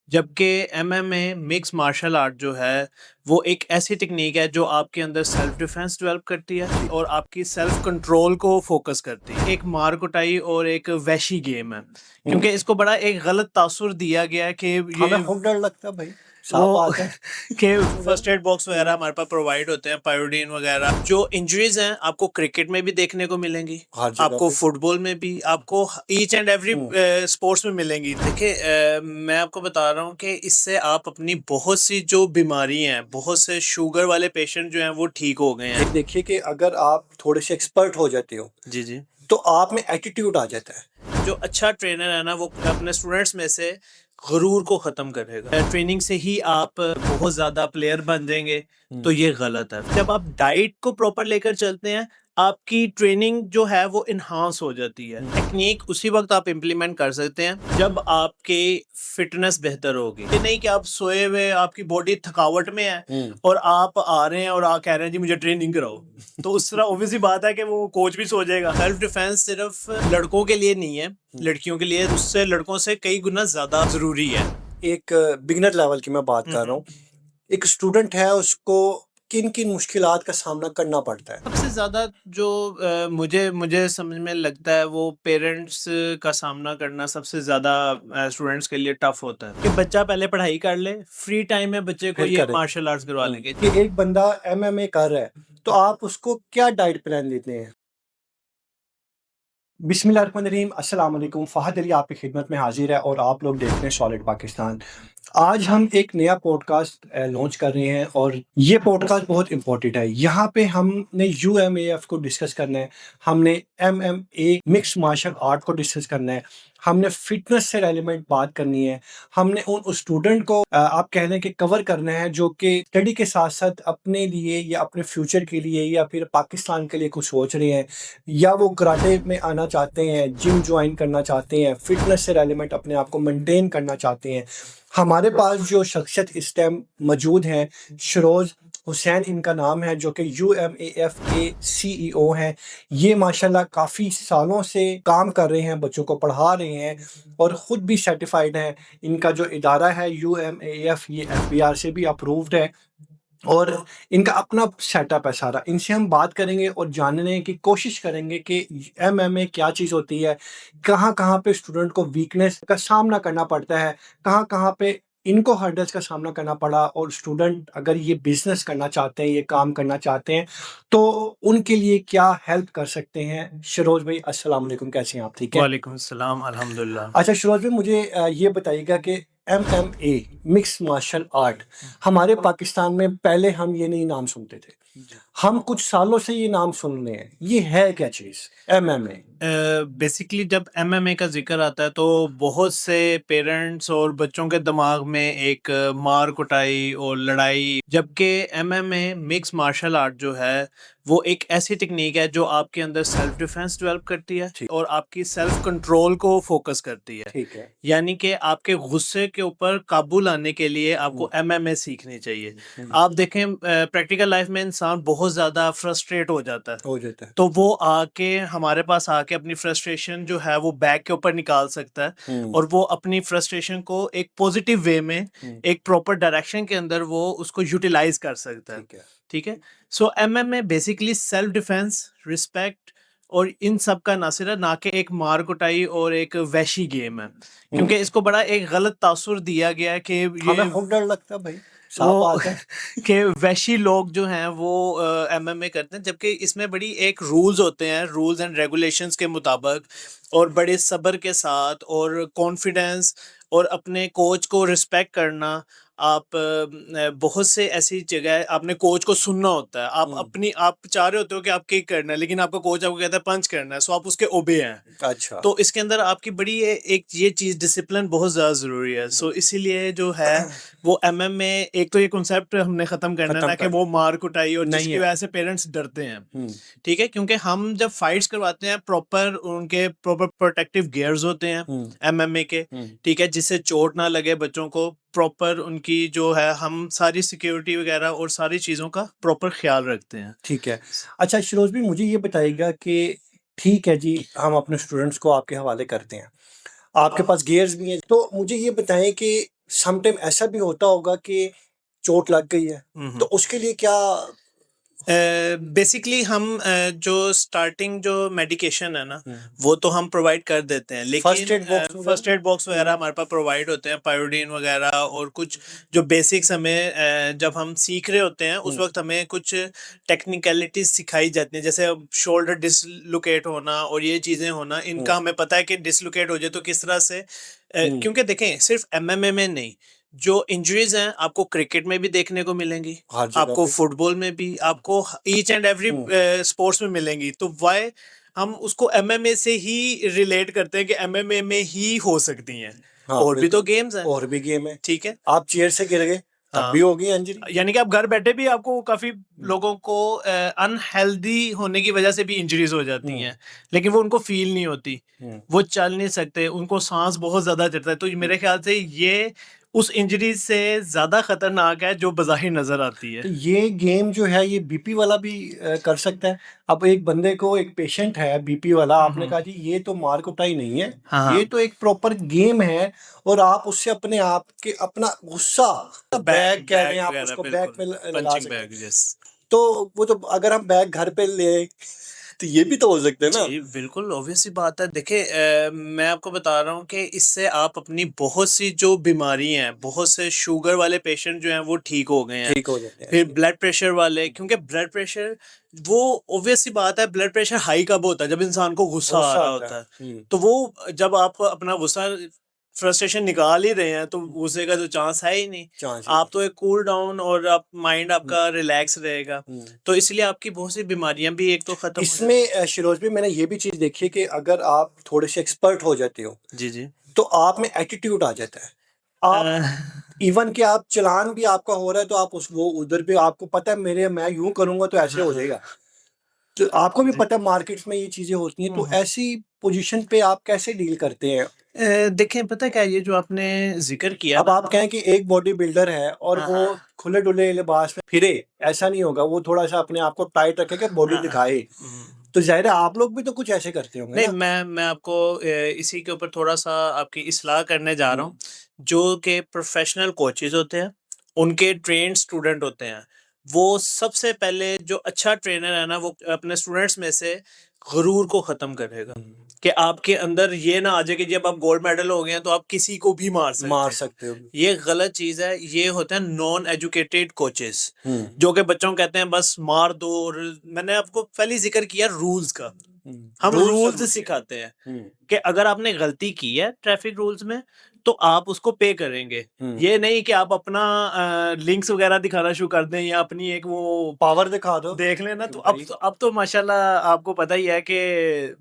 जबकि MMA mix martial art जो है, वो एक ऐसी टेक्निक है जो आपके अंदर सेल्फ डिफेंस डेवलप करती है और आपकी सेल्फ कंट्रोल को फोकस करती है। एक मार कुटाई और एक वहशी गेम है, क्योंकि इसको बड़ा एक गलत तासुर दिया गया है कि हमें ये खुद डर लगता है भाई, साफ वो बात है। कि फर्स्ट एड बॉक्स वगैरह हमारे पास प्रोवाइड होते हैं, पायोडीन वगैरह। जो इंजरीज हैं आपको क्रिकेट में भी देखने को मिलेंगी, हर जगह आपको पे फुटबॉल में भी, आपको ईच एंड एवरी स्पोर्ट्स में मिलेंगी। देखिए मैं आपको बता रहा हूँ कि इससे आप अपनी बहुत सी जो बीमारी हैं, बहुत से शुगर वाले पेशेंट जो हैं वो ठीक हो गए हैं। देखिए कि अगर आप थोड़े से एक्सपर्ट हो जाते हो जी जी। तो आप में एटीट्यूड आ जाता है। जो अच्छा ट्रेनर है ना, वो अपने स्टूडेंट्स में से गुरूर को खत्म करेगा। ट्रेनिंग से ही आप बहुत ज्यादा प्लेयर बन जाएंगे, तो ये गलत है। जब आप डाइट को प्रॉपर लेकर चलते हैं, आपकी ट्रेनिंग जो है वो इन्हांस हो जाती है। टेक्निक उसी वक्त आप इम्प्लीमेंट कर सकते हैं जब आपकी फिटनेस बेहतर होगी। ये नहीं कि आप सोए हुए, आपकी बॉडी थकावट में है और आप आ रहे हैं और आप कह रहे हैं जी मुझे ट्रेनिंग कराओ, तो उस तरह ऑब्वियसली बात है कि वो कोच भी सो जाएगा। सेल्फ डिफेंस सिर्फ लड़कों के लिए नहीं है, लड़कियों के लिए उससे लड़कों से कई गुना ज्यादा जरूरी है। एक बिगिनर लेवल की मैं बात कर रहा हूँ। एक स्टूडेंट है, उसको किन किन मुश्किलात का सामना करना पड़ता है? सबसे ज़्यादा जो मुझे मुझे समझ में लगता है, वो पेरेंट्स का सामना करना सबसे ज़्यादा स्टूडेंट्स के लिए टफ होता है कि बच्चा पहले पढ़ाई कर ले, फ्री टाइम में बच्चे को फिर ये करे मार्शल आर्ट्स करवा लेंगे। कि एक बंदा एमएमए कर रहा है तो आप उसको क्या डाइट प्लान देते हैं? बिस्मिल्लाहिर्रहमानिर्रहीम, अस्सलाम वालेकुम। फ़हद अली आपकी खिदमत में हाजिर है और आप लोग देख रहे हैं सॉलिड पाकिस्तान। आज हम एक नया पॉडकास्ट लॉन्च कर रहे हैं और ये पॉडकास्ट बहुत इंपॉर्टेंट है। यहाँ पे हमने यूएमएएफ को डिस्कस करना है, हमने एमएमए मिक्स मार्शल आर्ट को डिस्कस करना है, हमने फिटनेस से रेलिवेंट बात करनी है, हमने उन स्टूडेंट को आप कह लें कि कवर करना है जो कि स्टडी के साथ साथ अपने लिए या अपने फ्यूचर के लिए या फिर पाकिस्तान के लिए कुछ सोच रहे हैं, या वो कराटे में आना चाहते हैं, जिम ज्वाइन करना चाहते हैं, फिटनेस से रेलिवेंट अपने आप को मेंटेन करना चाहते हैं। हमारे पास जो शख्सियत इस टाइम मौजूद हैं, शरोज हुसैन इनका नाम है, जो कि यूएमएएफ के सीईओ हैं। ये माशाल्लाह काफ़ी सालों से काम कर रहे हैं, बच्चों को पढ़ा रहे हैं और ख़ुद भी सर्टिफाइड हैं। इनका जो इदारा है यूएमएएफ, ये एफबीआर से भी अप्रूव्ड है और इनका अपना सेटअप है सारा। इनसे हम बात करेंगे और जानने की कोशिश करेंगे कि एमएमए क्या चीज़ होती है, कहाँ-कहाँ पे स्टूडेंट को वीकनेस का सामना करना पड़ता है, कहाँ-कहाँ पे इनको हर्डल्स का सामना करना पड़ा, और स्टूडेंट अगर ये बिज़नेस करना चाहते हैं, ये काम करना चाहते हैं, तो उनके लिए क्या हेल्प कर सकते हैं। शरोज भाई, अस्सलाम वालेकुम, कैसे हैं आप? ठीक है? वालेकुम अस्सलाम, अल्हम्दुलिल्लाह। अच्छा शरोज भाई, मुझे ये बताइएगा कि एमएमए मिक्स मार्शल आर्ट हमारे पाकिस्तान में पहले हम ये नहीं नाम सुनते थे, हम कुछ सालों से ये नाम सुन रहे हैं। ये है क्या चीज़ एमएमए? बेसिकली जब एमएमए का जिक्र आता है तो बहुत से पेरेंट्स और बच्चों के दिमाग में एक मार कुटाई और लड़ाई, जबकि एमएमए मिक्स मार्शल आर्ट जो है वो एक ऐसी टेक्निक है जो आपके अंदर सेल्फ डिफेंस डेवलप करती है ठीक और आपकी सेल्फ कंट्रोल को फोकस करती है। ठीक है। यानी कि आपके गुस्से के ऊपर काबू लाने के लिए आपको एमएमए सीखनी चाहिए। आप देखें प्रैक्टिकल लाइफ में इंसान बहुत ज़्यादा फ्रस्ट्रेट हो जाता है, हो जाता है। तो वो आके हमारे पास आके अपनी फ्रस्ट्रेशन जो है वो बैक के ऊपर निकाल सकता है और वो अपनी फ्रस्ट्रेशन को एक पॉजिटिव वे में, एक प्रॉपर डायरेक्शन के अंदर वो उसको यूटिलाइज कर सकता है। ठीक है। ठीक है। So MMA basically self defence, respect और इन सब का नासिर है, ना कि एक मार कुटाई और एक वहशी गेम है, क्योंकि इसको बड़ा एक गलत तासुर दिया गया है कि हमें ये खुद डर लगता है भाई, साफ वो बात है। कि वैशी लोग जो हैं वो एमएमए करते हैं, जबकि इसमें बड़ी एक रूल्स होते हैं, रूल्स एंड रेगुलेशंस के मुताबिक, और बड़े सब्र के साथ और कॉन्फिडेंस और अपने कोच को रिस्पेक्ट करना। आप बहुत से ऐसी जगह आपने कोच को सुनना होता है, आप अपनी आप चाह रहे होते हो कि आप किक करना है, लेकिन आपका कोच आपको कहता है पंच करना है, सो आप उसके ओबे हैं। अच्छा। तो इसके अंदर आपकी बड़ी एक ये चीज़ डिसिप्लिन बहुत ज़्यादा ज़रूरी है। सो इसीलिए जो है वो एमएमए, एक तो ये कॉन्सेप्ट हमने ख़त्म करना है खत्म ना कि कर वो मार कुटाई और नहीं जिसकी है। वजह से पेरेंट्स डरते हैं। ठीक है, क्योंकि हम जब फाइट्स करवाते हैं, प्रॉपर उनके प्रॉपर प्रोटेक्टिव गियर्स होते हैं एमएमए के। ठीक है, जिससे चोट ना लगे बच्चों को, प्रॉपर उनकी जो है हम सारी सिक्योरिटी वगैरह और सारी चीज़ों का प्रॉपर ख्याल रखते हैं। ठीक है। अच्छा शिरोज भी, मुझे ये बताइएगा कि ठीक है जी, हम अपने स्टूडेंट्स को आपके हवाले करते हैं, आपके पास गियर्स भी हैं, तो मुझे ये बताएं कि समटाइम ऐसा भी होता होगा कि चोट लग गई है, तो उसके लिए क्या? बेसिकली हम जो स्टार्टिंग जो मेडिकेशन है ना वो तो हम प्रोवाइड कर देते हैं, फर्स्ट लेकिन एड बॉक्स वगैरह? फर्स्ट एड बॉक्स वगैरह हमारे पास प्रोवाइड होते हैं, पायोडीन वगैरह, और कुछ जो बेसिक्स हमें जब हम सीख रहे होते हैं उस वक्त हमें कुछ टेक्निकलिटीज सिखाई जाती हैं, जैसे शोल्डर डिसलोकेट होना और ये चीज़ें होना, इनका हमें पता है कि डिसलोकेट हो जाए तो किस तरह से क्योंकि देखें सिर्फ एमएमए में नहीं, जो इंजरीज हैं आपको क्रिकेट में भी देखने को मिलेंगी, हर जगह आपको पे। फुटबॉल में भी, आपको ईच एंड एवरी स्पोर्ट्स में मिलेंगी। तो वाई हम उसको एमएमए से ही रिलेट करते हैं कि एमएमए में ही हो सकती हैं, हाँ, और भी तो बिल्कुल। गेम्स हैं। और भी गेम है। ठीक है। आप चेयर से गिर गए तब भी हाँ, होगी इंजरी। यानी कि आप घर बैठे भी आपको काफी लोगों को अनहेल्दी होने की वजह से भी इंजरीज हो जाती हैं, लेकिन वो उनको फील नहीं होती, वो चल नहीं सकते, उनको सांस बहुत ज्यादा चढ़ता है। तो मेरे ख्याल से ये उस इंजरी से ज्यादा खतरनाक है जो बज़ाहिर नजर आती है। तो ये गेम जो है ये बीपी वाला भी कर सकता है। अब एक बंदे को, एक पेशेंट है बीपी वाला, आपने कहा जी ये तो मार कुटाई नहीं है, हाँ ये हाँ, तो एक प्रॉपर गेम है, और आप उससे अपने आप के अपना गुस्सा, बैग कह बैग दें आप वगैरह उसको, बैग बिल्कुल, में लगा पंचिंग सकते हैं। Bag, yes. तो वो तो अगर हम बैग घर पे ले तो ये भी तो हो सकते हैं ना? जी बिल्कुल, ऑब्वियस सी बात है। देखिए मैं आपको बता रहा हूँ कि इससे आप अपनी बहुत सी जो बीमारी हैं, बहुत से शुगर वाले पेशेंट जो हैं वो ठीक हो गए हैं, ठीक हो जाते हैं फिर ऐसे। ब्लड प्रेशर वाले, क्योंकि ब्लड प्रेशर वो ऑब्वियस सी बात है, ब्लड प्रेशर हाई कब होता है? जब इंसान को गुस्सा आ गुस्सा रहा आता होता है। है। तो वो जब आप अपना गुस्सा फ्रस्ट्रेशन निकाल ही रहे हैं तो गुस्से का तो चांस है ही नहीं। चांस ही आप तो एक कूल डाउन और आप माइंड नहीं। आपका रिलैक्स रहेगा, तो इसलिए आपकी बहुत सी बीमारियां भी एक तो खत्म हो जाती। इसमें शिरोज भी मैंने ये भी चीज देखी है कि अगर आप थोड़े से एक्सपर्ट हो जाते हो जी जी। तो आप में एटीट्यूड आ जाता है। आप इवन कि आप चलान भी आपका हो रहा है तो आप उस वो उधर पे आपको पता है मेरे मैं यूं करूंगा तो ऐसे हो जाएगा। तो आपको भी जी। पता है मार्केट्स में ये चीजें होती हैं, तो ऐसी पोजीशन पे आप कैसे डील करते हैं? देखें पता है क्या, ये जो आपने जिक्र किया अब ना। आप कहें कि एक बॉडी बिल्डर है और हाँ वो हाँ खुले डुले लिबास में फिरे, ऐसा नहीं होगा। वो थोड़ा सा अपने आप को टाइट रखेगा, बॉडी हाँ हाँ। दिखाए। तो जाहिर है आप लोग भी तो कुछ ऐसे करते होंगे नहीं, ना? मैं आपको इसी के ऊपर थोड़ा सा आपकी इस्लाह करने जा रहा हूँ। जो कि प्रोफेशनल कोचेज होते हैं, उनके ट्रेंड स्टूडेंट होते हैं, वो सबसे पहले जो अच्छा ट्रेनर है ना वो अपने स्टूडेंट्स में से गुरूर को ख़त्म करेगा, कि आपके अंदर ये ना आ जाए कि जब आप गोल्ड मेडल हो गए हैं तो आप किसी को भी मार सकते मार हैं। सकते हो। ये गलत चीज़ है। ये होते हैं नॉन एजुकेटेड कोचेस, हम्म जो कि बच्चों को कहते हैं बस मार दो। और मैंने आपको पहले जिक्र किया रूल्स का, हम रूल्स और रूल्स सिखाते हैं हम्म कि अगर आपने गलती की है ट्रैफिक रूल्स में तो आप उसको पे करेंगे। हम्म ये नहीं कि आप अपना लिंक्स वगैरह दिखाना शुरू कर दें या अपनी एक वो पावर दिखा दो देख लेना। कि तो भाई। अब तो माशाल्लाह आपको पता ही है कि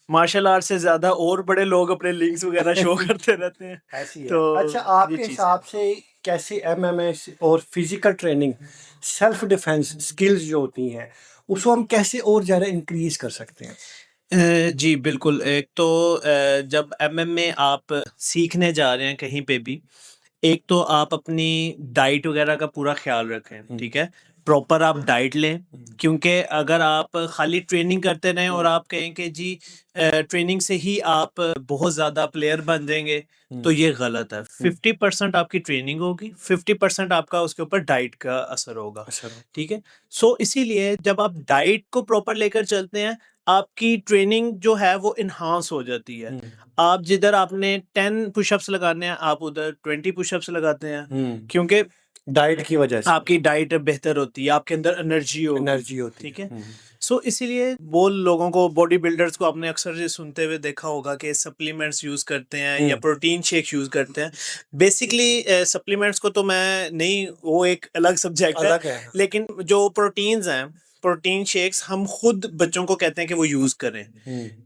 मार्शल आर्ट से ज्यादा और बड़े लोग अपने लिंक्स वगैरह शो करते रहते हैं। ऐसी है। तो अच्छा, ये आपके चीज है। हिसाब से कैसे एमएमएस और physical training, self defence skills जो होती हैं, उसको हम कैसे और ज़्यादा इंक्रीज कर सकते हैं? जी बिल्कुल। एक तो जब एमएमए आप सीखने जा रहे हैं कहीं पे भी, एक तो आप अपनी डाइट वगैरह का पूरा ख्याल रखें, ठीक है? प्रॉपर आप डाइट लें, क्योंकि अगर आप खाली ट्रेनिंग करते रहें और आप कहें कि जी ट्रेनिंग से ही आप बहुत ज़्यादा प्लेयर बन जाएंगे, तो ये गलत है। 50% आपकी ट्रेनिंग होगी, 50% आपका उसके ऊपर डाइट का असर होगा। असर हो। ठीक है। सो इसीलिए जब आप डाइट को प्रॉपर लेकर चलते हैं, आपकी ट्रेनिंग जो है वो इन्हांस हो जाती है। आप जिधर आपने 10 पुशअप्स लगाने हैं आप उधर 20 पुशअप्स लगाते हैं, क्योंकि डाइट की वजह से आपकी डाइट बेहतर होती है, आपके अंदर एनर्जी होगी। एनर्जी होती ठीक है। है। सो इसीलिए वो लोगों को, बॉडी बिल्डर्स को आपने अक्सर ये सुनते हुए देखा होगा कि सप्लीमेंट्स यूज करते हैं या प्रोटीन शेक यूज करते हैं। बेसिकली सप्लीमेंट्स को तो मैं नहीं, वो एक अलग सब्जेक्ट है, अलग है। लेकिन जो प्रोटीन्स हैं, प्रोटीन शेक्स हम खुद बच्चों को कहते हैं कि वो यूज करें,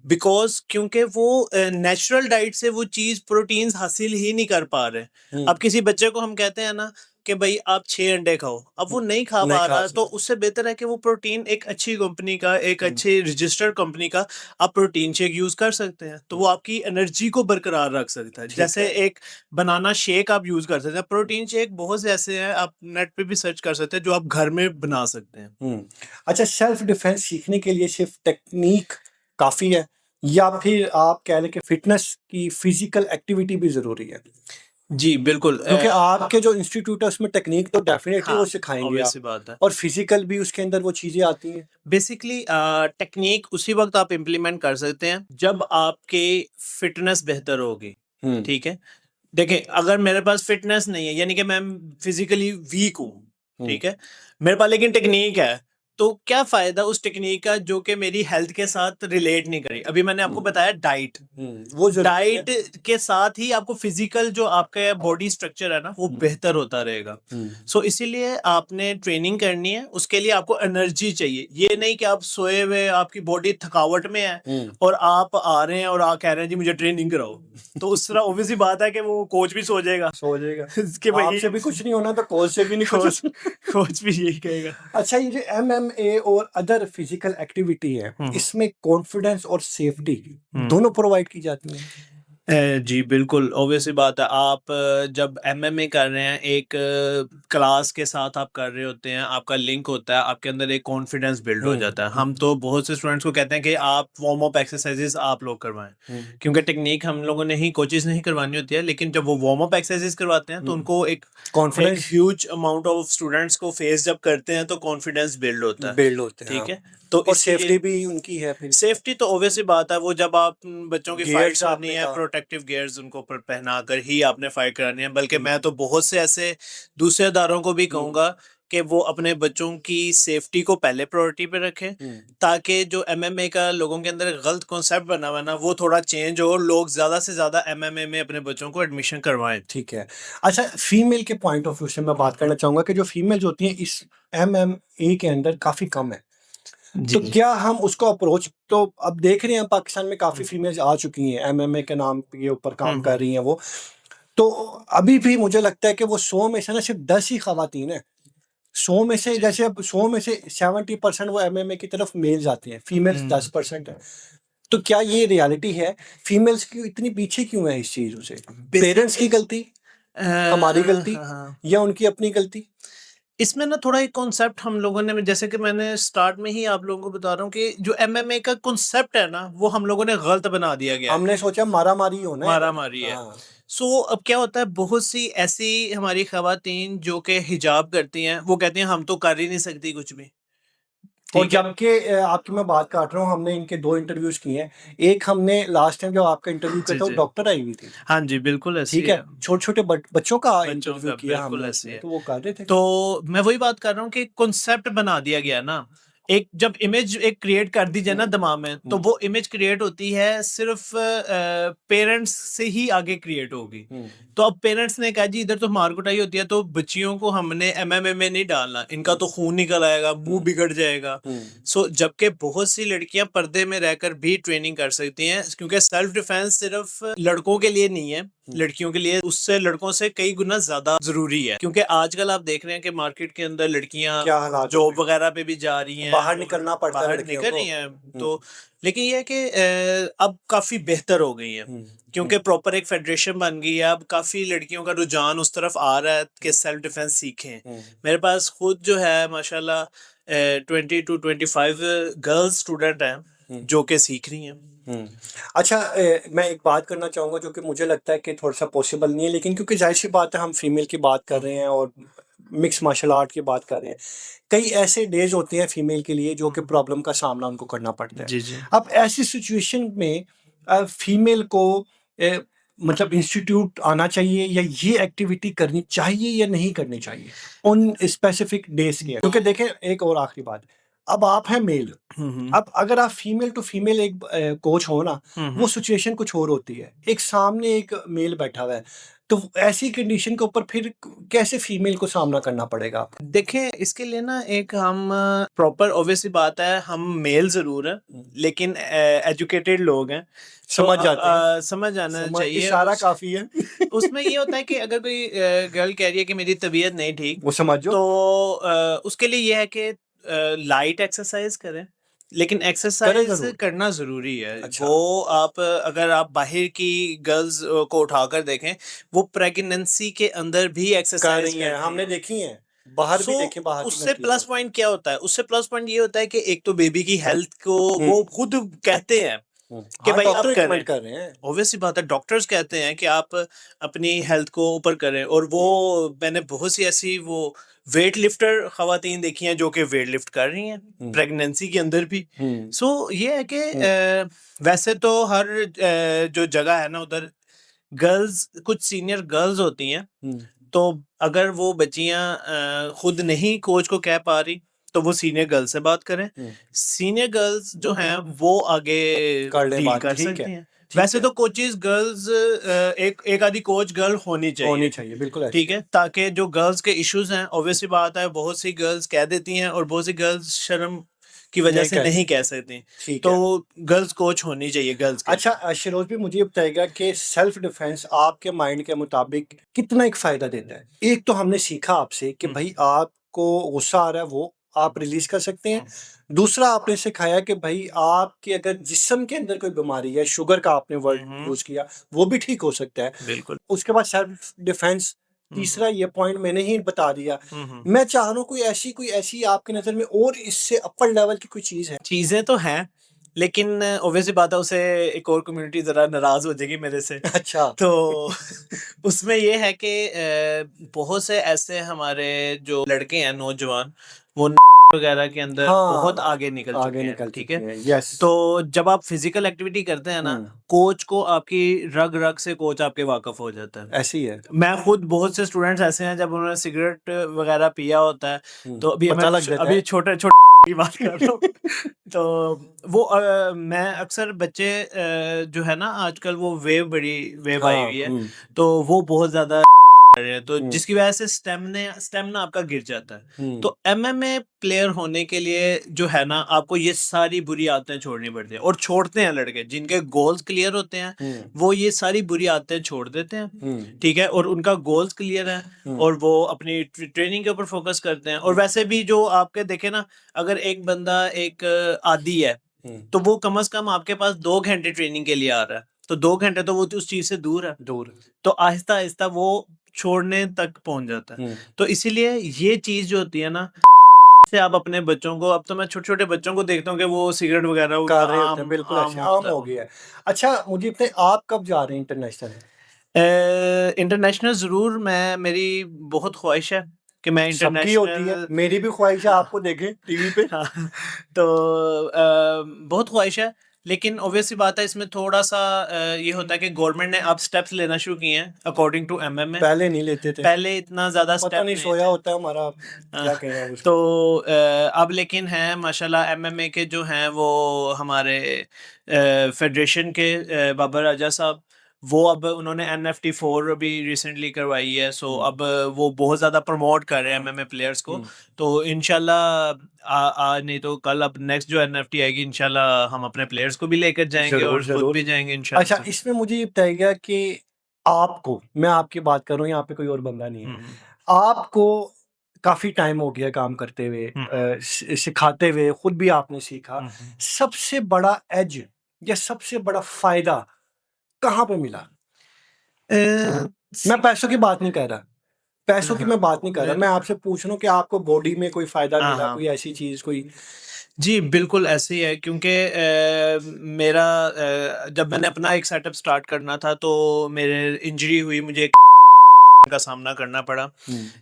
बिकॉज क्योंकि वो नेचुरल डाइट से वो चीज प्रोटीन्स हासिल ही नहीं कर पा रहे। अब किसी बच्चे को हम कहते हैं ना कि भाई आप 6 अंडे खाओ, अब वो नहीं खा नहीं पा खा रहा, तो सकते। उससे बेहतर है कि वो प्रोटीन एक अच्छी कंपनी का, एक अच्छे रजिस्टर्ड कंपनी का आप प्रोटीन शेक यूज कर सकते हैं, तो वो आपकी एनर्जी को बरकरार रख सकता है। ठीक जैसे है। एक बनाना शेक आप यूज कर सकते हैं। प्रोटीन शेक बहुत से ऐसे हैं, आप नेट पे भी सर्च कर सकते हैं, जो आप घर में बना सकते हैं। अच्छा, सेल्फ डिफेंस सीखने के लिए सिर्फ टेक्निक काफी है, या फिर आप कह लें कि फिटनेस की फिजिकल एक्टिविटी भी जरूरी है? जी बिल्कुल क्योंकि आपके जो इंस्टीट्यूट है उसमें टेक्निक तो डेफिनेटली हाँ, वो सिखाएंगे ऑब्वियस आप, सी बात है। और फिजिकल भी उसके अंदर वो चीजें आती हैं। बेसिकली टेक्निक उसी वक्त आप इम्प्लीमेंट कर सकते हैं जब आपके फिटनेस बेहतर होगी। हम्म। ठीक है, देखिए अगर मेरे पास फिटनेस नहीं है यानी कि मैं फिजिकली वीक हूँ, हम्म। ठीक है, मेरे पास लेकिन टेक्निक है, तो क्या फायदा उस टेक्निक का जो कि मेरी हेल्थ के साथ रिलेट नहीं करी। अभी मैंने आपको बताया डाइट, वो जरूरी है। डाइट के साथ ही आपको फिजिकल जो आपका बॉडी स्ट्रक्चर है ना वो बेहतर होता रहेगा। सो इसीलिए आपने ट्रेनिंग करनी है, उसके लिए आपको एनर्जी चाहिए। ये नहीं कि आप सोए हुए आपकी बॉडी थकावट में है और आप आ रहे हैं और आप कह रहे हैं जी मुझे ट्रेनिंग कराओ, तो उस तरह ऑब्वियसली बात है कि वो कोच भी सो जाएगा सो जाएगा। कि भाई आपसे भी कुछ नहीं होना तो कोच से भी नहीं कोच कुछ। कोच भी यही कहेगा। अच्छा, ये जो एमएमए और अदर फिजिकल एक्टिविटी है, इसमें कॉन्फिडेंस और सेफ्टी दोनों प्रोवाइड की जाती हैं। जी बिल्कुल, ऑब्वियस सी बात है। आप जब एमएमए कर रहे हैं, एक क्लास के साथ आप कर रहे होते हैं, आपका लिंक होता है, आपके अंदर एक कॉन्फिडेंस बिल्ड हो जाता है। हम तो बहुत से स्टूडेंट्स को कहते हैं कि आप वार्म अप एक्सरसाइजेस आप लोग करवाएं, क्योंकि टेक्निक हम लोगों ने ही कोचेस नहीं करवानी होती है, लेकिन जब वो वार्म अप एक्सरसाइजेस करवाते हैं तो उनको एक confidence huge amount of students को फेस जब करते हैं तो कॉन्फिडेंस बिल्ड होता है। बिल्ड होते हैं, ठीक हाँ। है, तो और इसीलिए सेफ्टी भी उनकी है फिर। सेफ्टी तो ऑब्वियस सी बात है। वो जब आप बच्चों की फाइट गियर्स करनी आपने है, कहा। प्रोटेक्टिव गियर्स उनको पहना कर ही आपने फाइट करानी है। बल्कि मैं तो बहुत से ऐसे दूसरे इदारों को भी कहूंगा कि वो अपने बच्चों की सेफ्टी को पहले प्रायोरिटी पे रखें, ताकि जो एमएमए का लोगों के अंदर गलत कॉन्सेप्ट बना हुआ है ना वो थोड़ा चेंज हो और लोग ज्यादा से ज्यादा एमएमए में अपने बच्चों को एडमिशन करवाएं। ठीक है। अच्छा, फीमेल के पॉइंट ऑफ व्यू से मैं बात करना चाहूंगा कि जो फीमेल्स होती हैं इस एमएमए के अंदर काफी कम है, जी तो जी क्या हम उसको अप्रोच, तो अब देख रहे हैं पाकिस्तान में काफी फीमेल्स आ चुकी हैं एमएमए के नाम के ऊपर काम कर रही हैं वो, तो अभी भी मुझे लगता है कि वो 100 में से ना सिर्फ 10 ही खवातीन है। 100 में से, जैसे अब 100 में से 70% वो एमएमए की तरफ मेल जाते हैं, फीमेल्स 10% है। तो क्या ये रियलिटी है? फीमेल्स की इतनी पीछे क्यों है इस चीजों से? पेरेंट्स की गलती, हमारी गलती, हाँ हाँ। या उनकी अपनी गलती? इसमें ना थोड़ा एक कॉन्सेप्ट हम लोगों ने, जैसे कि मैंने स्टार्ट में ही आप लोगों को बता रहा हूँ कि जो एमएमए का कॉन्सेप्ट है ना वो हम लोगों ने गलत बना दिया गया है, हमने सोचा मारा मारी होना है। मारा मारी है। हाँ। सो अब क्या होता है, बहुत सी ऐसी हमारी खवातीन जो कि हिजाब करती हैं वो कहती हैं हम तो कर ही नहीं सकती कुछ भी। और ठीक है, जबकि आपकी मैं बात काट रहा हूँ, हमने इनके 2 इंटरव्यूज़ किए हैं। एक हमने लास्ट टाइम जब आपका इंटरव्यू किया जी था, वो जी डॉक्टर आई हुई थी। हाँ जी बिल्कुल ऐसी ठीक है? है। छोटे-छोटे बच्चों का बच्चों इंटरव्यू का किया बिल्कुल हमने ऐसी उसमें, है। तो वो कर रहे थे। तो मैं वही बात कर रहा हूँ कि कॉन्सेप्ट बना दिया गया ना, एक जब इमेज एक क्रिएट कर दी जाए ना दिमाग में, तो वो इमेज क्रिएट होती है सिर्फ पेरेंट्स से ही आगे क्रिएट होगी। तो अब पेरेंट्स ने कहा जी इधर तो मार कुटाई होती है तो बच्चियों को हमने एमएमए में नहीं डालना, इनका तो खून निकल आएगा, मुंह बिगड़ जाएगा। सो जबकि बहुत सी लड़कियां पर्दे में रहकर भी ट्रेनिंग कर सकती हैं, क्योंकि सेल्फ डिफेंस सिर्फ लड़कों के लिए नहीं है, लड़कियों के लिए उससे लड़कों से कई गुना ज्यादा जरूरी है। क्योंकि आजकल आप देख रहे हैं कि मार्केट के अंदर लड़कियां क्या हालात हो जॉब गए। वगैरह पे भी जा रही हैं, बाहर निकलना पड़ता है बाहर लड़कियों निकल को। रही हैं। तो लेकिन ये है कि अब काफी बेहतर हो गई है, क्योंकि प्रॉपर एक फेडरेशन बन गई है। अब काफी लड़कियों का रुझान उस तरफ आ रहा है कि सेल्फ डिफेंस सीखें। मेरे पास खुद जो है माशाल्लाह 20 to 25 गर्ल्स स्टूडेंट हैं जो कि सीख रही हैं। अच्छा, मैं एक बात करना चाहूँगा जो कि मुझे लगता है कि थोड़ा-सा पॉसिबल नहीं है, लेकिन क्योंकि ज़ाहिर-सी बात है हम फीमेल की बात कर रहे हैं और मिक्स मार्शल आर्ट की बात कर रहे हैं। कई ऐसे डेज़ होते हैं फीमेल के लिए जो कि प्रॉब्लम का सामना उनको करना पड़ता है। जी जी अब ऐसी सिचुएशन में फीमेल को अ, मतलब इंस्टीट्यूट आना चाहिए, या ये एक्टिविटी करनी चाहिए या नहीं करनी चाहिए उन स्पेसिफिक डेज़ के? क्योंकि देखें, एक और आखिरी बात, अब आप हैं मेल, अब अगर आप फीमेल टू फीमेल एक कोच हो ना, वो सिचुएशन कुछ और होती है। एक सामने एक मेल बैठा हुआ है, तो ऐसी कंडीशन के ऊपर फिर कैसे फीमेल को सामना करना पड़ेगा आपको? देखें, इसके लिए ना एक हम प्रॉपर ऑब्वियसली बात है, हम मेल जरूर हैं लेकिन एजुकेटेड लोग हैं। समझ जाते हैं। समझ आना समझ, चाहिए इशारा काफ़ी है। उसमें ये होता है कि अगर कोई गर्ल कह रही है कि मेरी तबीयत नहीं ठीक, वो समझ तो जाओ। उसके लिए ये है कि लाइट एक्सरसाइज करें, लेकिन करें एक्सरसाइज ज़रूर। करना जरूरी है। अच्छा। वो आप अगर आप बाहर की गर्ल्स को उठाकर देखें, वो प्रेगनेंसी के अंदर भी कर एक्सरसाइज रही हैं, करती हमने हैं। देखी हैं। बाहर सो भी देखें, बाहर की उससे कंट्रीज़ प्लस में। पॉइंट क्या होता है, उससे प्लस पॉइंट ये होता है कि एक तो बेबी की हेल्थ को हुँ। वो खुद कहते हैं कि हाँ, भाई आप डॉक्टर करें। रिकमेंड कर रहे हैं। ऑब्वियसली बात है, डॉक्टर्स कहते हैं कि आप अपनी हेल्थ को ऊपर करें, और वो मैंने बहुत सी ऐसी वो वेट लिफ्टर खवातीन देखी हैं जो कि वेट लिफ्ट कर रही हैं प्रेगनेंसी के अंदर भी। सो ये है कि वैसे तो हर जो जगह है ना उधर गर्ल्स, कुछ सीनियर गर्ल्स होती हैं, तो अगर वो बच्चियां खुद नहीं कोच को कह पा रही तो वो सीनियर गर्ल्स से बात करें। सीनियर गर्ल्स जो हैं वो आगे कर ले डील बात, कर ठीक सकती है, हैं। ठीक वैसे है। तो कोचेस गर्ल्स एक आधी कोच गर्ल होनी होनी चाहिए, चाहिए, बिल्कुल ठीक ऐसी। है, ताकि जो गर्ल्स के इश्यूज हैं, ऑब्वियसली बात है बहुत सी गर्ल्स कह देती हैं और बहुत सी गर्ल्स शर्म की वजह नहीं से कह नहीं सकती, कह सकती, ठीक तो है। गर्ल्स कोच होनी चाहिए गर्ल्स के अच्छा लिए। शिरोज भी मुझे ये बताएगा कि सेल्फ डिफेंस आपके माइंड के मुताबिक कितना एक फायदा देता है? एक तो हमने सीखा आपसे कि भाई आपको गुस्सा आ रहा है वो आप रिलीज कर सकते हैं। दूसरा आपने सिखाया कि भाई आपके अगर जिस्म के अंदर कोई बीमारी है, शुगर का आपने वर्ड यूज किया, वो भी ठीक हो सकता है। बिल्कुल। उसके बाद सेल्फ डिफेंस, तीसरा ये पॉइंट मैंने ही बता दिया। मैं चाह रहा हूँ कोई ऐसी आपकी नजर में और इससे अपर लेवल की कोई चीज है? चीजें तो हैं, लेकिन ऑब्वियसली बात है उसे एक और कम्युनिटी जरा नाराज हो जाएगी मेरे से। अच्छा। तो उसमें ये है कि बहुत से ऐसे हमारे जो लड़के हैं नौजवान, वो वगैरह के अंदर बहुत हाँ, आगे निकल आगे चुके हैं, निकल ठीक चुके है। हैं, यस। तो जब आप फिजिकल एक्टिविटी करते हैं ना, कोच को आपकी रग रग से कोच आपके वाकफ हो जाता है। ऐसी ही है। मैं खुद बहुत से स्टूडेंट्स ऐसे हैं जब उन्होंने सिगरेट वगैरह पिया होता है, तो अभी पता मैं लग जाता अभी है। छोटे छोटे की बात कर रहा हूँ। तो वो मैं अक्सर बच्चे जो है ना आजकल वो वेव आई हाँ, हुई है, तो वो बहुत ज्यादा कर रहे हैं, तो जिसकी वजह से स्टेमिना आपका गिर जाता है। तो एमएमए प्लेयर होने के लिए जो है ना आपको ये सारी बुरी आदतें छोड़नी पड़ती है, और छोड़ते हैं लड़के जिनके गोल्स क्लियर होते हैं, वो ये सारी बुरी आदतें छोड़ देते हैं, ठीक है, और उनका गोल्स क्लियर है और वो अपनी ट्रेनिंग के ऊपर फोकस करते हैं। और वैसे भी जो आपके देखे ना, अगर एक बंदा एक आदी है, तो वो कम से कम आपके पास 2 घंटे ट्रेनिंग के लिए आ रहा है, तो 2 घंटे तो वो उस चीज से दूर है, दूर। तो आहिस्ता आहिस्ता वो छोड़ने तक पहुंच जाता है। तो इसीलिए ये चीज जो होती है ना, से आप अपने बच्चों को, अब तो मैं छोटे छोटे बच्चों को देखता हूँ कि वो सिगरेट वगैरह उनका कर रहे होते हैं, आम बिल्कुल आम ऐसे आम होता हो गया है। अच्छा मुझे बताइए आप कब जा रहे हैं इंटरनेशनल? है। इंटरनेशनल जरूर, मैं मेरी बहुत ख्वाहिश है कि मैं सबकी होती है, इंटरनेशनल मेरी भी ख्वाहिश है आपको देखें टीवी पे। हाँ, तो बहुत ख्वाहिश है, लेकिन ऑब्वियसली बात है इसमें थोड़ा सा ये होता है कि गवर्नमेंट ने अब स्टेप्स लेना शुरू किए हैं अकॉर्डिंग टू एमएमए। पहले नहीं लेते थे, पहले इतना ज्यादा पता स्टेप नहीं नहीं सोया थे। होता है हमारा, हाँ, क्या कहें अब तो उसको। अब लेकिन है माशाल्लाह, एमएमए के जो हैं वो हमारे फेडरेशन के बाबर राजा साहब, वो अब उन्होंने एनएफटी 4 अभी रिसेंटली करवाई है, सो अब वो बहुत ज़्यादा प्रमोट कर रहे हैं एमएमए प्लेयर्स को। तो इंशाल्लाह नहीं तो कल अब नेक्स्ट जो एनएफटी आएगी, इंशाल्लाह हम अपने प्लेयर्स को भी लेकर जाएंगे जरूर और खुद जरूर। भी जाएंगे अच्छा इंशाल्लाह। इसमें मुझे ये बताइएगा कि आपको, मैं आपकी बात कर रहा हूँ, यहाँ पे कोई और बंदा नहीं है, हम्म, आपको काफी टाइम हो गया काम करते हुए, सिखाते हुए, खुद भी आपने सीखा, सबसे बड़ा एज या सबसे बड़ा फायदा कहाँ पे मिला? मैं पैसों की बात नहीं कर रहा, पैसों की मैं बात नहीं कर रहा, मैं आपसे पूछ रहा हूँ कि आपको बॉडी में कोई फायदा हाँ मिला, हाँ कोई ऐसी चीज कोई? जी, बिल्कुल ऐसे ही है, क्योंकि मेरा जब मैंने अपना एक सेटअप स्टार्ट करना था तो मेरे इंजरी हुई, मुझे एक का सामना करना पड़ा,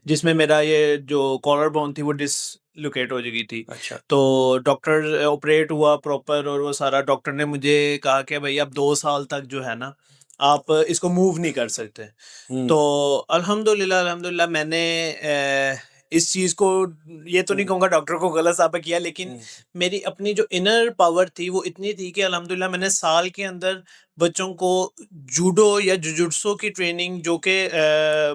जिसमें मेरा ये जो कॉलर बोन थी वो डिसलोकेट हो गई थी। अच्छा। तो डॉक्टर ऑपरेट हुआ प्रॉपर, और वो सारा डॉक्टर ने मुझे कहा कि भाई अब 2 साल तक जो है ना आप इसको मूव नहीं कर सकते। तो अल्हम्दुलिल्लाह अल्हम्दुलिल्लाह मैंने इस चीज़ को, ये तो नहीं कहूँगा डॉक्टर को गलत साबित किया, लेकिन मेरी अपनी जो इनर पावर थी वो इतनी थी कि अल्हम्दुलिल्लाह मैंने साल के अंदर बच्चों को जूडो या जुजुत्सु की ट्रेनिंग, जो कि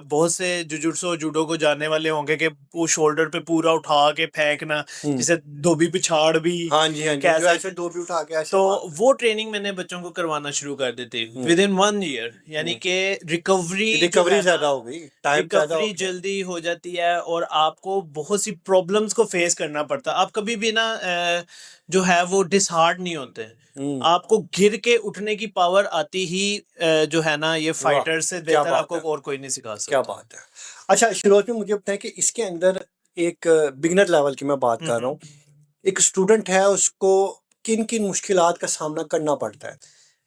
बहुत से जुजुत्सु और जूडो को जानने वाले होंगे कि वो शोल्डर पे पूरा उठा के फेंकना, जिसे धोबी पिछाड़ भी हाँ जी, हाँ जी, कह जो ऐसे सकते, दो भी उठा के ऐसे तो मारते हैं। वो ट्रेनिंग मैंने बच्चों को करवाना शुरू कर दी थी विद इन 1 ईयर, यानी कि रिकवरी जो रिकवरी है ना, ज्यादा हो गई, टाइम ज्यादा हो रिकवरी गया। जल्दी हो जाती है, और आपको बहुत सी प्रॉब्लम्स को फेस करना पड़ता है। आप कभी भी ना जो है वो डिसहार्ड नहीं होते, आपको गिर के उठने की पावर आती ही जो है ना, ये वाह, फाइटर से क्या बेहतर बात आपको है, और कोई नहीं सिखा क्या सकता। बात है। अच्छा शिरोज में मुझे बताएं कि इसके अंदर एक बिगनर लेवल की मैं बात कर रहा हूँ, एक स्टूडेंट है, उसको किन किन मुश्किलात का सामना करना पड़ता है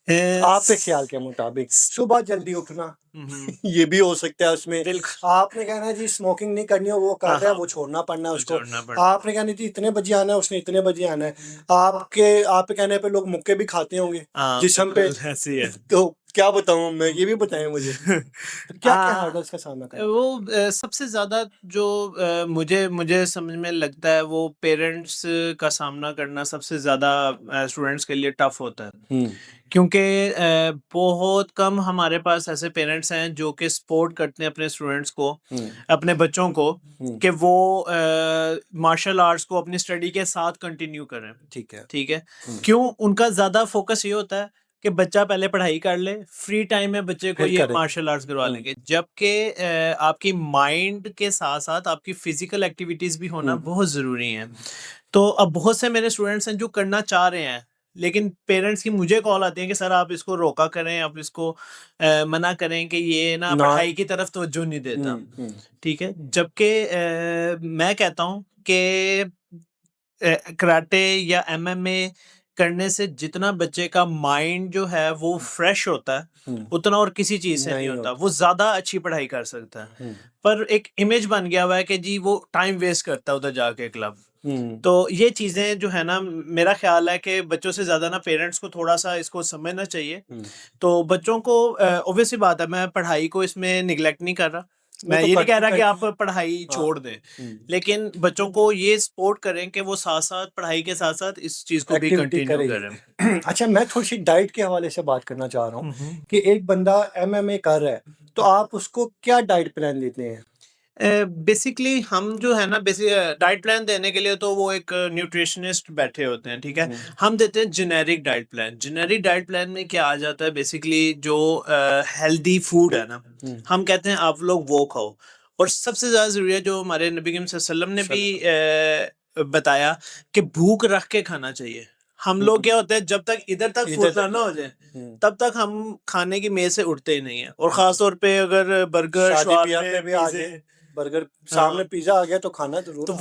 अ, आपके ख्याल के मुताबिक? सुबह जल्दी उठना हम्म, ये भी हो सकता है उसमें। बिल्कुल। आपने कहना जी स्मोकिंग नहीं करनी हो, वो कर हाँ रहा है, हाँ, वो छोड़ना पड़ना है वो उसको। छोड़ना पड़ता आपने कहना जी इतने बजे आना है, उसने इतने बजे आना है। आपके कहने पे लोग मुक्के भी खाते होंगे हाँ जिस्म पे। बिल्कुल ऐसी है। तो क्या बताऊं मैं, ये भी बताएं मुझे। तो क्या क्या आ, हर्डल्स का सामना करना वो सबसे ज्यादा जो मुझे मुझे समझ में लगता है वो पेरेंट्स का सामना करना सबसे ज्यादा स्टूडेंट्स के लिए टफ होता है, हम्म क्योंकि बहुत कम हमारे पास ऐसे पेरेंट्स हैं जो कि सपोर्ट करते हैं अपने स्टूडेंट्स को, हम्म अपने बच्चों को, हम्म कि वो मार्शल आर्ट्स को अपनी स्टडी के साथ कंटिन्यू करें। ठीक है। ठीक है। हम्म, क्यों उनका ज्यादा फोकस ये होता है कि बच्चा पहले पढ़ाई कर ले, फ्री टाइम में बच्चे को फिर ये करें। मार्शल आर्ट्स करवा लेंगे, जबकि आपकी माइंड के साथ साथ आपकी फिजिकल एक्टिविटीज भी होना हम्म बहुत जरूरी है। तो अब बहुत से मेरे स्टूडेंट्स हैं जो करना चाह रहे हैं, लेकिन पेरेंट्स की मुझे कॉल आती है कि सर आप इसको रोका करें, आप इसको मना करें कि ये ना ना। पढ़ाई की तरफ तवज्जो नहीं देता। हम्म ठीक है। जबकि मैं कहता हूँ कि कराटे या एमएमए करने से जितना बच्चे का माइंड जो है वो फ्रेश होता है, हम्म उतना और किसी चीज से नहीं नहीं होता। होता। वो ज्यादा अच्छी पढ़ाई कर सकता है। हम्म पर एक इमेज बन गया हुआ है कि जी वो टाइम वेस्ट करता है उधर जाके क्लब। हम्म तो ये चीजें जो है ना, मेरा ख्याल है कि बच्चों से ज्यादा ना पेरेंट्स को थोड़ा सा इसको समझना चाहिए। हम्म तो बच्चों को ऑब्वियसली बात है, मैं पढ़ाई को इसमें निगलेक्ट नहीं कर रहा, वो मैं तो ये नहीं कह करते रहा कि करते आप हैं। पढ़ाई हाँ। छोड़ दें, लेकिन बच्चों को ये सपोर्ट करें कि वो साथ साथ पढ़ाई के साथ साथ इस चीज को भी एक्टिविटी कंटिन्यू करेगी। करें। अच्छा, मैं थोड़ी सी डाइट के हवाले से बात करना चाह रहा हूँ हम्म। कि एक बंदा एमएमए कर रहा है, तो आप उसको क्या डाइट प्लान देते हैं? बेसिकली हम जो है ना, बेसिक डाइट प्लान देने के लिए तो वो एक न्यूट्रिशनिस्ट बैठे होते हैं। ठीक है। हम्म हम देते हैं generic diet plan. Generic diet plan में क्या आ जाता है, बेसिकली जो हेल्दी फूड है ना, हम्म हम कहते हैं आप लोग वो खाओ। और सबसे ज्यादा जरूरी है, जो हमारे नबी करीम सल्लल्लाहु अलैहि वसल्लम ने भी सलाम। बताया कि भूख रख के खाना चाहिए। हम लोग हम्म, क्या होते हैं, जब तक इधर तक इधर फुर्सत ना हो जाए हम्म, तब तक हम खाने की मेज से उठते ही नहीं है। और खास तौर पे अगर बर्गर, शादी ब्याह शवारमे, पे भी आ पिज़्ज़े, जाए, बर्गर सामने, हाँ, पिज्जा आ गया तो खाना जरूर तो है।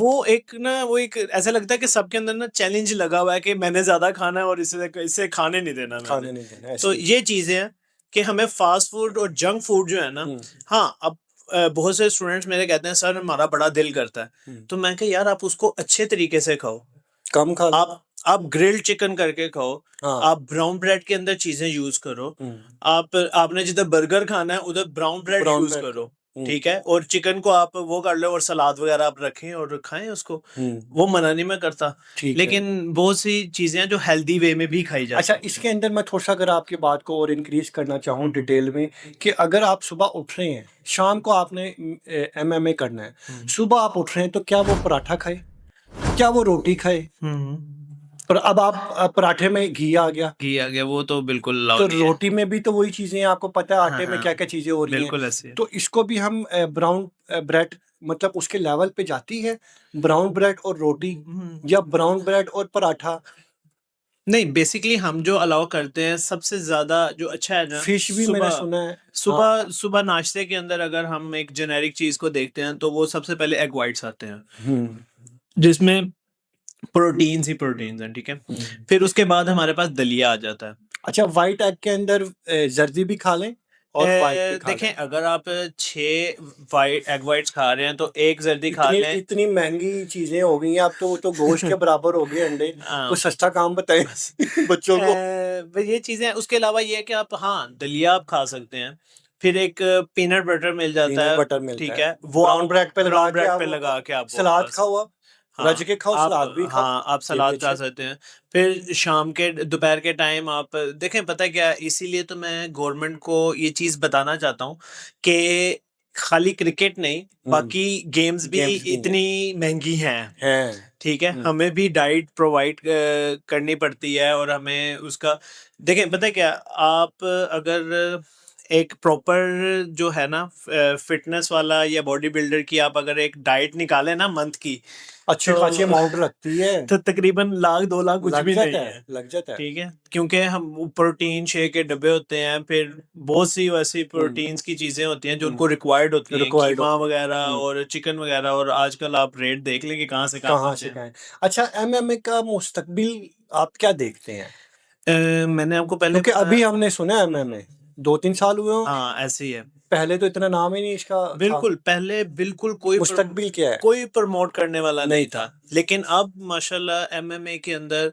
वो एक ऐसा लगता है कि सबके अंदर ना चैलेंज लगा हुआ है कि मैंने ज्यादा खाना है और इसे इसे खाने नहीं देना मैंने। खाने नहीं देना तो ऐसे ही। ये चीजें हैं कि हमें फास्ट फूड और जंक फूड जो है ना, हम्म हाँ, अब बहुत से स्टूडेंट्स मेरे कहते हैं सर हमारा बड़ा दिल करता है। हम्म, तो मैं कहा यार आप उसको अच्छे तरीके से खाओ। कम खा लो। आप ग्रिल्ड चिकन करके खाओ। हाँ। आप ब्राउन ब्रेड के अंदर चीजें यूज करो। हम्म आपने जिधर बर्गर खाना है उधर brown bread brown use bread. करो। हम्म ठीक है। और चिकन को आप वो कर लो और सलाद वगैरह आप रखें और खाएं उसको। हम्म वो मना नहीं मैं करता, ठीक है। लेकिन बहुत सी चीजें हैं जो हेल्दी वे में भी खाई जा अच्छा, सकती इसके अंदर मैं थोड़ा सा अगर आपकी बात को और इंक्रीज करना चाहूँ हैं। डिटेल में, कि अगर आप सुबह उठ रहे हैं, शाम को आपने एमएमए करना है, हम्म। सुबह आप उठ रहे हैं तो क्या वो पराठा खाए, क्या वो रोटी खाए? हम्म। और अब आप पराठे में घी आ गया, घी आ गया, वो तो बिल्कुल अलाउ तो नहीं है। रोटी में भी तो वही चीजें हैं, आपको पता है हाँ आटे में हाँ, क्या क्या चीजें हो रही हैं। बिल्कुल ऐसे है। तो इसको भी हम ब्राउन ब्रेड, मतलब उसके लेवल पे जाती है ब्राउन ब्रेड और रोटी, या ब्राउन ब्रेड और पराठा? नहीं, बेसिकली हम जो अलाउ करते हैं सबसे ज्यादा जो अच्छा है ना, फिश भी मैंने सुबह सुना है। हाँ। सुबह सुबह नाश्ते के अंदर अगर हम एक जेनेरिक चीज को देखते हैं तो वो सबसे पहले एग वाइट्स आते हैं, हम्म जिसमें प्रोटीन्स ही प्रोटीन्स हैं। ठीक है। हम्म। फिर उसके बाद हमारे पास दलिया आ जाता है। अच्छा, व्हाइट एग के अंदर जर्दी भी खा लें और व्हाइट भी खा लें? देखें, अगर आप 6 एग वाइट्स खा रहे हैं तो एक जर्दी खा इतनी लें। इतनी महंगी चीजें हो गई हैं अब तो, वो तो गोश्त के बराबर हो गए अंडे। हाँ, कोई सस्ता काम बताएं बस बच्चों को। ये चीजें, उसके अलावा ये है कि आप, हाँ, दलिया आप खा सकते हैं। फिर एक पीनट बटर मिल जाता पीनट है। बटर मिलता ठीक है, है, वो आप ब्राउन ब्रेड पे लगा ब्राउन के ब्रेड आप पे वो लगा के आप वो सलाद खा खाओ, सकते। आप रज हाँ के खाओ, आप सलाद भी खाओ। हाँ आप ये भी सलाद अच्छा खा है। सकते हैं। फिर शाम के दोपहर के टाइम आप देखें, पता है क्या, इसीलिए तो मैं गवर्नमेंट को ये चीज बताना चाहता हूँ कि खाली क्रिकेट नहीं, बाकी गेम्स भी गेम्स भी हैं। इतनी महंगी हैं। हैं। ठीक है, हमें भी डाइट प्रोवाइड करनी पड़ती है और हमें उसका, देखें, पता है क्या, आप अगर एक प्रॉपर जो है ना फिटनेस वाला या बॉडी बिल्डर की आप अगर एक डाइट निकाले ना मंथ की, अच्छी खासी तो अमाउंट लगती है, तो तकरीबन लाख 2 लाख कुछ लग भी नहीं जाता है। है, लग जाता है। ठीक है, क्योंकि हम प्रोटीन शेक के डब्बे होते हैं, फिर बहुत सी वैसी प्रोटीन्स की चीजें होती हैं जो उनको रिक्वायर्ड होती हैं, रिक्वायर्ड कीमा वगैरह और चिकन वगैरह, और आजकल आप रेट देख लें कि कहाँ से कहाँ कहाँ से पहुंचे कहाँ है। अच्छा, एमएमए का मुस्तकबिल आप क्या देखते हैं? हैं। मैंने आपको पहले क्योंकि बताया। अभी हमने सुना एमएमए 2-3 साल हुए होंगे, हाँ, ऐसे ही है। पहले तो इतना नाम ही नहीं इसका था। बिल्कुल, पहले बिल्कुल मुस्तकबिल क्या है? कोई प्रमोट करने वाला नहीं नहीं था। था। लेकिन अब माशाल्लाह एमएमए के अंदर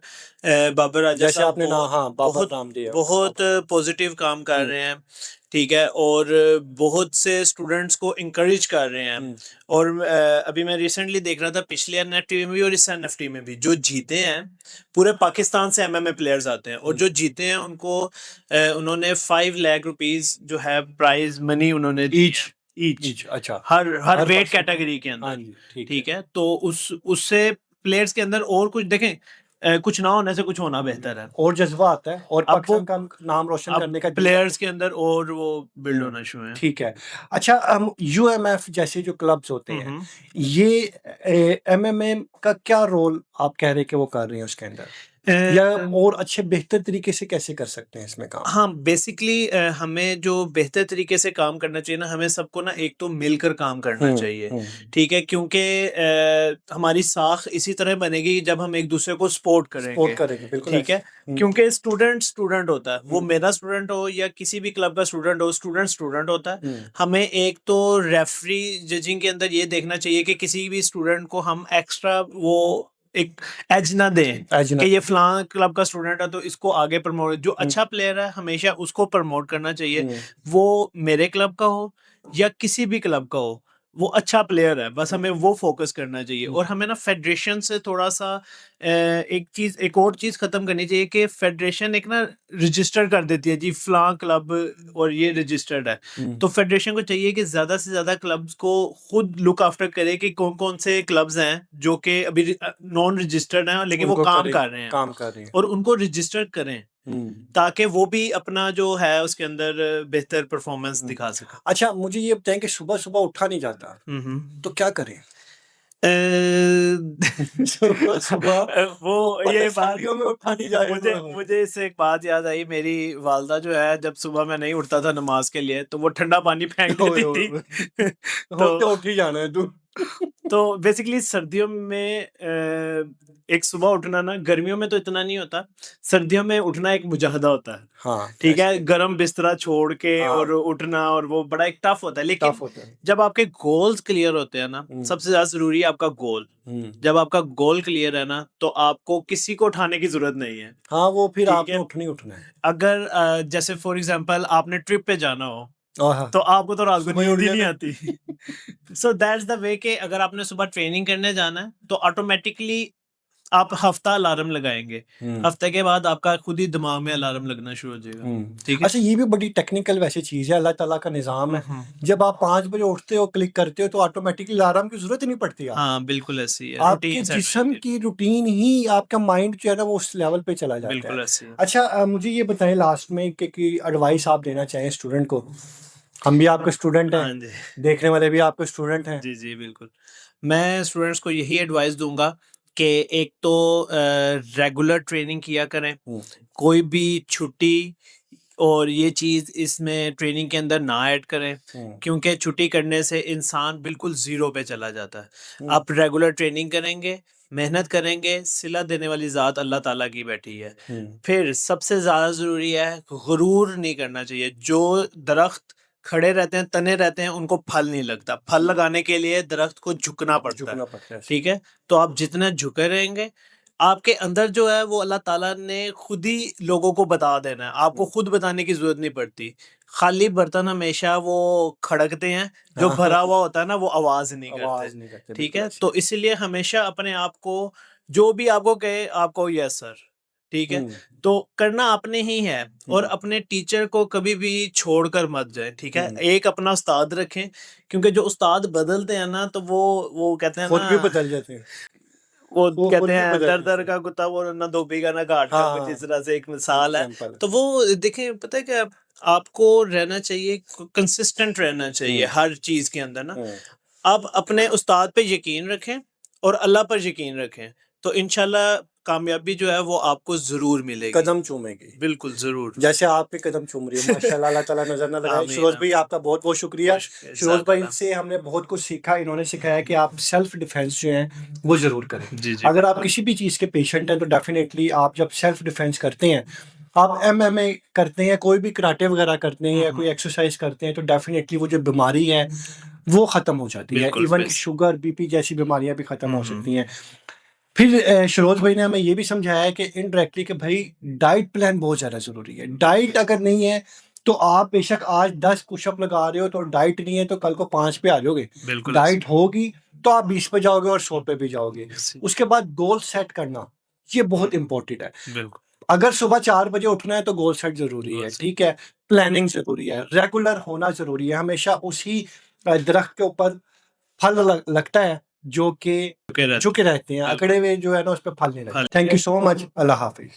बाबर राजा जैसे साहब आपने ना, हाँ, बाबर बहुत रामदेव बहुत पॉजिटिव काम कर हुँ, रहे हैं। ठीक है, और बहुत से स्टूडेंट्स को इंकरेज कर रहे हैं। हुँ, और अभी मैं रिसेंटली देख रहा था, पिछले एनएफटी में भी और इस एनएफटी में भी जो जीते हैं, पूरे पाकिस्तान से एमएमए प्लेयर्स आते हैं, और हुँ। जो जीते हैं उनको उन्होंने 5 लाख रुपीस जो है प्राइज मनी उन्होंने दी ईच, है ईच, ईच अच्छा, हर हर हर वेट पर्सन को। कैटेगरी के हाँ अंदर। जी, ठीक है। ठीक है, तो उस उससे प्लेयर्स के अंदर और कुछ देखें, कुछ ना होने से कुछ होना बेहतर है। और जज़्बा आता है और अब वो पाकिस्तान का नाम रोशन अब करने का जज़्बा। प्लेयर्स के अंदर और वो बिल्ड हुँ, होना शुरू है। ठीक है। अच्छा, यूएमएफ जैसे जो क्लब्स होते हम्म हैं, हम्म। ये एमएमए का क्या रोल आप कह रहे हैं कि वो कर रही हैं उसके अंदर? या और अच्छे बेहतर तरीके से कैसे कर सकते हैं इसमें काम? हाँ, बेसिकली हमें जो बेहतर तरीके से काम करना चाहिए ना, हमें सबको ना एक तो मिलकर काम करना हुँ, चाहिए। हुँ, ठीक है, क्योंकि हमारी साख इसी तरह बनेगी जब हम एक दूसरे को सपोर्ट सपोर्ट करेंगे। करेंगे, बिल्कुल ठीक ऐसे। है, हुँ, क्योंकि स्टूडेंट स्टूडेंट होता है, वो हुँ, मेरा स्टूडेंट हो या किसी भी क्लब का स्टूडेंट हो, स्टूडेंट स्टूडेंट होता है। हुँ, हमें एक तो रेफरी जजिंग के अंदर ये देखना चाहिए कि किसी भी स्टूडेंट को हम एक्स्ट्रा वो एक एज ना दें कि ये अजनबी। फलां क्लब का स्टूडेंट है तो इसको आगे प्रमोट, जो हुँ, अच्छा प्लेयर है हमेशा उसको प्रमोट करना चाहिए। हुँ, वो मेरे क्लब का हो या किसी भी क्लब का हो, वो अच्छा प्लेयर है, बस हमें वो फोकस करना चाहिए। हुँ, और हमें ना फेडरेशन से थोड़ा सा एक और चीज खत्म करनी चाहिए कि फेडरेशन एक ना रजिस्टर कर देती है जी फलां क्लब और ये रजिस्टर्ड है। हुँ, तो फेडरेशन को चाहिए कि ज्यादा से ज्यादा क्लब्स को खुद लुक आफ्टर करे कि कौन कौन से क्लब्स हैं जो कि अभी नॉन रजिस्टर्ड हैं लेकिन वो उनको काम करें, कर रहे हैं, काम कर रही हैं। और उनको रजिस्टर करें हुँ, ताकि वो भी अपना जो है उसके अंदर बेहतर परफॉर्मेंस हुँ। दिखा सके। अच्छा, मुझे ये बताएँ कि सुबह-सुबह उठा नहीं जाता, तो क्या करें? अ, सुबह-सुबह वो ये बात परेशानियों में उठा नहीं मुझे जाएगा। मुझे इससे एक बात याद आई। मेरी वालदा जो है, जब सुबह मैं नहीं उठता था नमाज के लिए तो वो ठंडा पानी फेंक ओए, देती ओए, थी। ओए! तो होते उठ ही जाना है तू। तो बेसिकली सर्दियों में एक सुबह उठना ना, गर्मियों में तो इतना नहीं होता, सर्दियों में उठना एक मुजाहदा होता है। हाँ, ठीक है, ऐसे गरम बिस्तरा छोड़ के हाँ, और उठना, और वो बड़ा एक टफ होता है। टफ लेकिन होता है। जब आपके गोल्स क्लियर होते हैं ना, हुँ, सबसे ज्यादा जरूरी है आपका गोल। हुँ। जब आपका गोल क्लियर है ना, तो आपको किसी को उठाने की जरूरत नहीं है। हाँ, वो फिर ठीक आपने है, उठना ही उठना है। अगर जैसे फॉर एग्जांपल आपने ट्रिप पे जाना हो, आहा! तो आपको तो रात को सुबह ही उठ नींद ही नहीं जाना आती। है। सो दैट्स द वे कि अगर आपने सुबह ट्रेनिंग करने जाना है तो ऑटोमेटिकली आप हफ्ता अलार्म लगाएंगे, हुँ, हफ्ते के बाद आपका खुद ही दिमाग में अलार्म लगना शुरू हो जाएगा। हुँ। ठीक है। अच्छा, ये भी बड़ी टेक्निकल वैसे चीज़ है, अल्लाह ताला का निज़ाम है। हम्म। जब आप 5 बजे उठते हो, क्लिक करते हो, तो ऑटोमैटिकली अलार्म की ज़रूरत ही नहीं पड़ती आपको। हाँ, बिल्कुल ऐसी है, आपके रूटीन सेट हो जिस्म जाती है। की रूटीन ही आपका माइंड जो है ना, वो उस लेवल पे चला जाता है। बिल्कुल ऐसी है। अच्छा, मुझे ये बताएँ लास्ट में कि एडवाइस आप देना चाहें स्टूडेंट को? हम भी आपके स्टूडेंट हैं, हाँ जी। देखने वाले भी आपके स्टूडेंट हैं। जी जी बिल्कुल। मैं स्टूडेंट्स को यही एडवाइस दूंगा कि एक तो रेगुलर ट्रेनिंग किया करें, हुँ, कोई भी छुट्टी और ये चीज़ इसमें ट्रेनिंग के अंदर ना ऐड करें, हुँ, क्योंकि छुट्टी करने से इंसान बिल्कुल ज़ीरो पे चला जाता है। हुँ, आप रेगुलर ट्रेनिंग करेंगे, मेहनत करेंगे, सिला देने वाली ज़ात अल्लाह ताला की बैठी है। हुँ, फिर सबसे ज़्यादा ज़रूरी है, गुरूर नहीं करना चाहिए। जो दरख्त खड़े रहते हैं, तने रहते हैं, उनको फल नहीं लगता। फल लगाने के लिए दरख्त को झुकना पड़ता है। झुकना पड़ता है। ठीक है? तो आप जितना झुके रहेंगे, आपके अंदर जो है वो अल्लाह ताला ने खुद ही लोगों को बता देना है। आपको हुँ, खुद बताने की ज़रूरत नहीं पड़ती। खाली बर्तन हमेशा वो खड़कते हैं, जो हाँ, भरा हुआ होता है ना वो आवाज़ नहीं करते। आवाज़ नहीं करते, ठीक बिल्कुल है? ऐसे। तो इसीलिए हमेशा अपने आप को, जो भी आपको कहे, आपको यस सर। ठीक है? हुँ, तो करना अपने ही है, और हुँ, अपने टीचर को कभी भी छोड़कर मत जाएँ। ठीक है? हुँ। एक अपना उस्ताद रखें, क्योंकि जो उस्ताद बदलते हैं ना तो वो कहते हैं खुद भी ना, बदल जाते हैं। वो वो कहते खुद भी हैं गुजर दर चुके दर का कुत्ता वो ना धोबी का ना घाट का, हाँ, कुछ इस तरह से एक मिसाल है। एग्जाम्पल। तो वो देखें, पता है क्या, आपको रहना चाहिए, कंसिस्टेंट रहना चाहिए हर चीज के अंदर ना। आप अपने उस्ताद पे यकीन रखें और अल्लाह पर यकीन रखें, तो इंशाल्लाह कामयाबी जो है वो आपको जरूर मिलेगी। कदम चूमेगी, बिल्कुल जरूर। जैसे आप पे कदम चूम रही है माशाल्लाह, अल्लाह ताला नजर न लगाए। आमीन, फिरोज भाई आमीन। आपका बहुत बहुत शुक्रिया। शुक्रिया, फिरोज भाई जज़ाकल्लाह। से हमने बहुत कुछ सीखा, इन्होंने सिखाया कि आप सेल्फ डिफेंस जो है वो जरूर करें। जी जी अगर आप किसी भी चीज़ के पेशेंट हैं तो डेफिनेटली आप जब सेल्फ डिफेंस करते हैं, आप MMA करते हैं, कोई भी कराटे वगैरह करते हैं या कोई एक्सरसाइज करते हैं, तो डेफिनेटली वो जो बीमारी है वो ख़त्म हो जाती है। बिल्कुल इवन बिल्कुल। शुगर BP जैसी बीमारियां भी ख़त्म हो सकती हैं। फिर शिरोज भाई ने हमें ये भी समझाया है कि इनडायरेक्टली कि भाई डाइट प्लान बहुत ज़्यादा ज़रूरी है। डाइट अगर नहीं है तो आप बेशक आज 10 पुशअप लगा रहे हो, तो डाइट नहीं है तो कल को 5 पे आ जाओगे। बिल्कुल डाइट होगी तो आप 20 पे जाओगे और 100 पे भी जाओगे। ऐसे। उसके बाद गोल सेट करना, ये बहुत इंपॉर्टेंट है। बिल्कुल। अगर सुबह 4 बजे उठना है तो गोल सेट ज़रूरी गोल है, सेट। ठीक है? प्लानिंग ज़रूरी है, रेगुलर होना ज़रूरी है। हमेशा उसी दरख्त के ऊपर फल लगता है जो कि ओके रहते झुके रहते हैं, बिल्कुल। अकड़े हुए जो है ना उस पे फल नहीं लगते। फल। Thank you so much. अल्लाह हाफिज़।